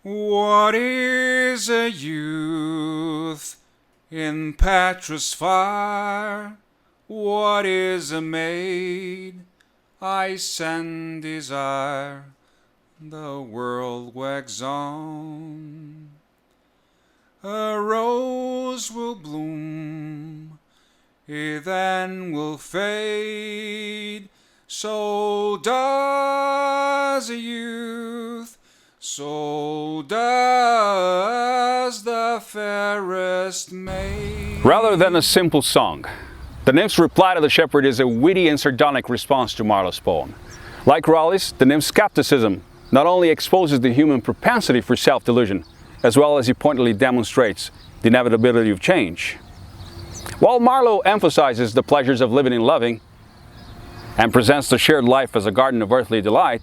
What is a youth in Petra's fire? What is a maid I send desire? The world wags on. A rose will bloom, it then will fade. So does a youth, so does the fairest maid. Rather than a simple song, the Nymph's reply to the shepherd is a witty and sardonic response to Marlowe's poem. Like Raleigh's, the Nymph's skepticism not only exposes the human propensity for self-delusion, as well as he pointedly demonstrates the inevitability of change. While Marlowe emphasizes the pleasures of living and loving, and presents the shared life as a garden of earthly delight,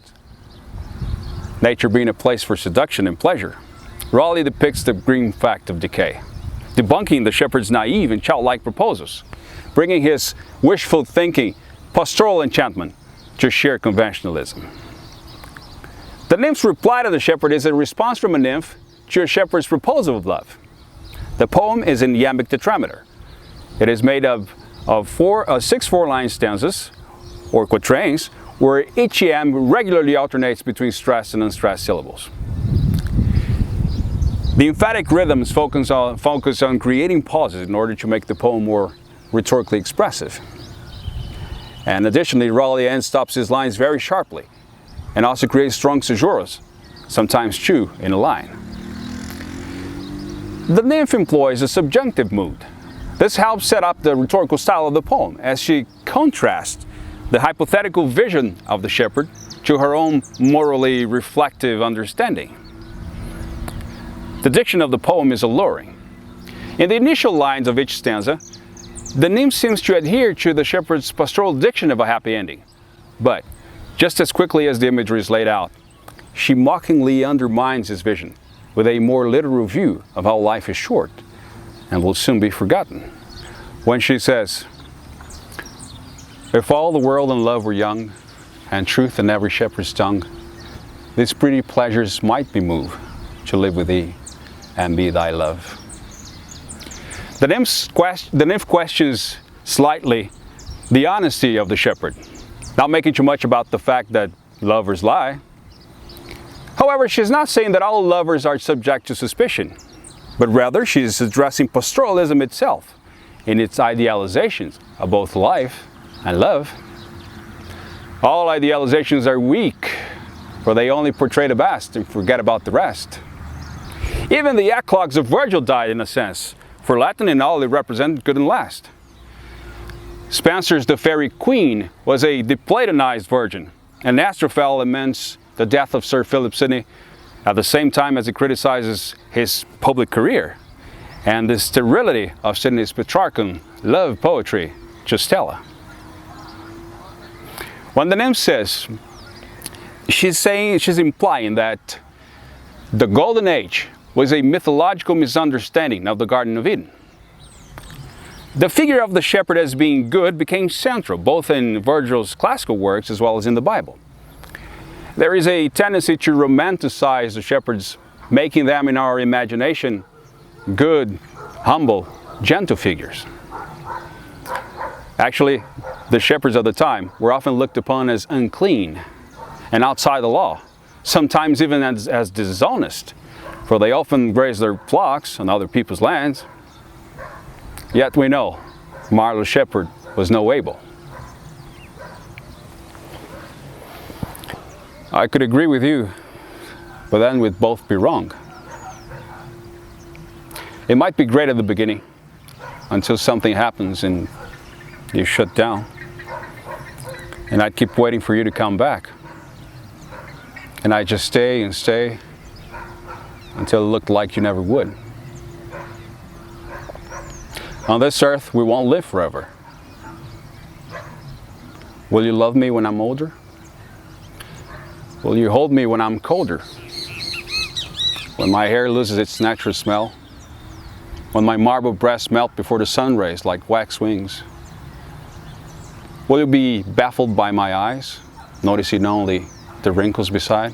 nature being a place for seduction and pleasure, Raleigh depicts the grim fact of decay, debunking the shepherd's naive and childlike proposals, bringing his wishful thinking, pastoral enchantment to sheer conventionalism. The Nymph's reply to the shepherd is a response from a nymph to a shepherd's proposal of love. The poem is in iambic tetrameter. It is made of six four-line stanzas, or quatrains, where each iamb regularly alternates between stressed and unstressed syllables. The emphatic rhythms focus on creating pauses in order to make the poem more rhetorically expressive. And additionally, Raleigh stops his lines very sharply, and also creates strong caesuras, sometimes two in a line. The nymph employs a subjunctive mood. This helps set up the rhetorical style of the poem, as she contrasts the hypothetical vision of the shepherd to her own morally reflective understanding. The diction of the poem is alluring. In the initial lines of each stanza, the nymph seems to adhere to the shepherd's pastoral diction of a happy ending, but just as quickly as the imagery is laid out, she mockingly undermines his vision with a more literal view of how life is short and will soon be forgotten, when she says, "If all the world and love were young, and truth in every shepherd's tongue, these pretty pleasures might be moved to live with thee and be thy love." The nymph questions slightly the honesty of the shepherd, not making too much about the fact that lovers lie. However, she's not saying that all lovers are subject to suspicion, but rather she's addressing pastoralism itself in its idealizations of both life and love. All idealizations are weak, for they only portray the best and forget about the rest. Even the eclogues of Virgil died in a sense, for Latin and all they represent couldn't last. Spenser's The Faerie Queen was a deplatonized virgin, and Astrophel laments the death of Sir Philip Sidney at the same time as he criticizes his public career and the sterility of Sidney's Petrarchan love poetry to Stella. When the nymph says, she's implying that the Golden Age was a mythological misunderstanding of the Garden of Eden. The figure of the shepherd as being good became central both in Virgil's classical works as well as in the Bible. There is a tendency to romanticize the shepherds, making them in our imagination good, humble, gentle figures. Actually, the shepherds of the time were often looked upon as unclean and outside the law, sometimes even as dishonest, for they often grazed their flocks on other people's lands. Yet we know Marlowe's shepherd was no Abel. I could agree with you, but then we'd both be wrong. It might be great at the beginning, until something happens and you shut down. And I'd keep waiting for you to come back. And I'd just stay and stay until it looked like you never would. On this earth, we won't live forever. Will you love me when I'm older? Will you hold me when I'm colder? When my hair loses its natural smell? When my marble breasts melt before the sun rays like wax wings? Will you be baffled by my eyes, noticing only the wrinkles beside?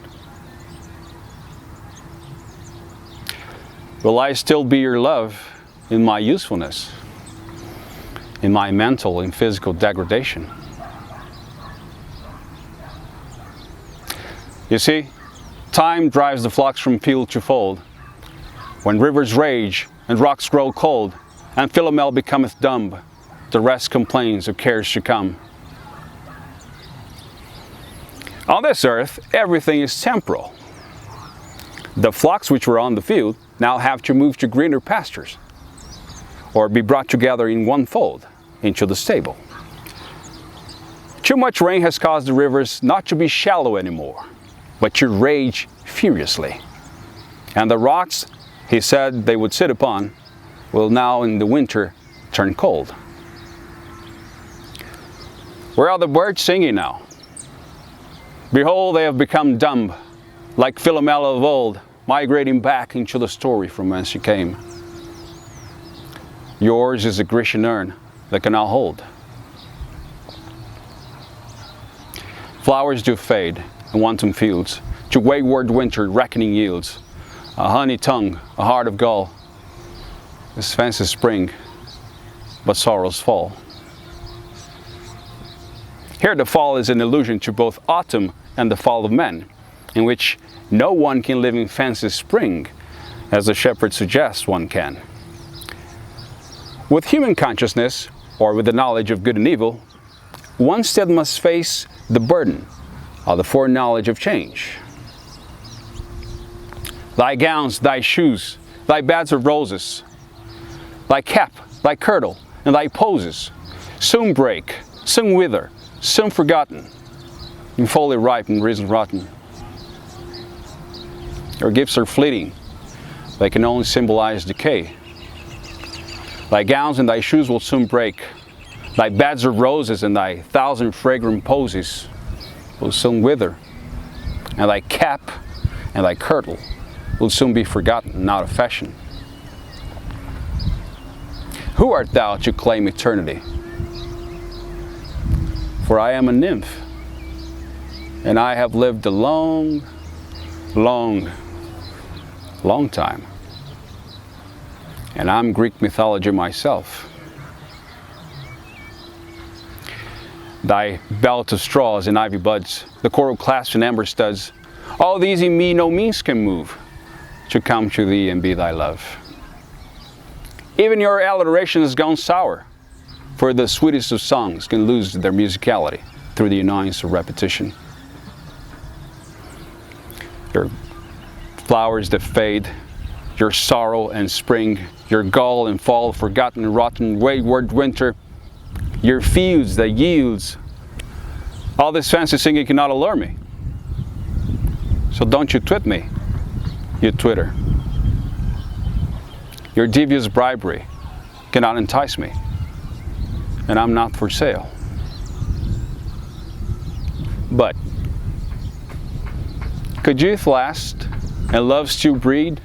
Will I still be your love in my usefulness, in my mental and physical degradation? You see, time drives the flocks from field to fold. When rivers rage and rocks grow cold, and Philomel becometh dumb, the rest complains of cares to come. On this earth, everything is temporal. The flocks which were on the field now have to move to greener pastures, or be brought together in one fold into the stable. Too much rain has caused the rivers not to be shallow anymore, but to rage furiously. And the rocks he said they would sit upon will now in the winter turn cold. Where are the birds singing now? Behold, they have become dumb, like Philomel of old, migrating back into the story from whence she came. Yours is a Grecian urn that can now hold. Flowers do fade in wanton fields, to wayward winter reckoning yields. A honey tongue, a heart of gall. This fancy spring, but sorrows fall. Here the fall is an allusion to both autumn and the fall of men, in which no one can live in fancy spring, as the shepherd suggests one can. With human consciousness, or with the knowledge of good and evil, one still must face the burden of the foreknowledge of change. Thy gowns, thy shoes, thy beds of roses, thy cap, thy kirtle, and thy poses, soon break, soon wither, soon forgotten, and fully ripe and risen rotten. Your gifts are fleeting, they can only symbolize decay. Thy gowns and thy shoes will soon break, thy beds of roses and thy thousand fragrant posies will soon wither, and thy cap and thy kirtle will soon be forgotten and out of fashion. Who art thou to claim eternity? For I am a nymph, and I have lived a long, long, long time. And I'm Greek mythology myself. Thy belt of straws and ivy buds, the coral clasps and amber studs, all these in me no means can move to come to thee and be thy love. Even your alliteration has gone sour, for the sweetest of songs can lose their musicality through the annoyance of repetition. Your flowers that fade, your sorrow and spring, your gall and fall, forgotten, rotten, wayward winter, your fields that yields, all this fancy singing cannot allure me. So don't you twit me, you twitter. Your devious bribery cannot entice me, and I'm not for sale. But could youth last and love still breed?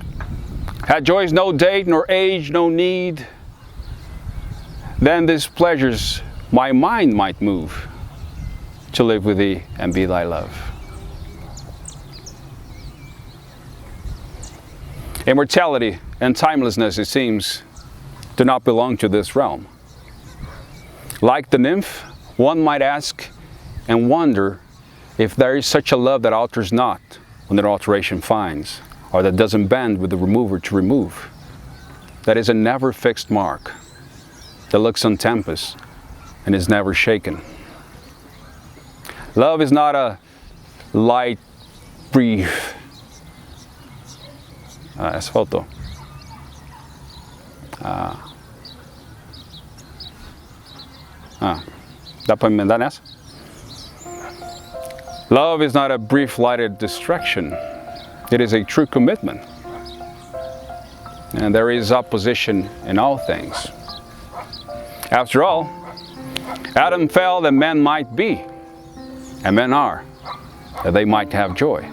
Had joys no date, nor age no need, then these pleasures my mind might move to live with thee and be thy love. Immortality and timelessness, it seems, do not belong to this realm. Like the nymph, one might ask and wonder if there is such a love that alters not when their alteration finds, or that doesn't bend with the remover to remove. That is a never fixed mark, that looks on tempest and is never shaken. Love is not a light, brief essa faltou. Dá para emendar nessa? Love is not a brief lighted distraction. It is a true commitment. And there is opposition in all things. After all, Adam fell that men might be, and men are, that they might have joy.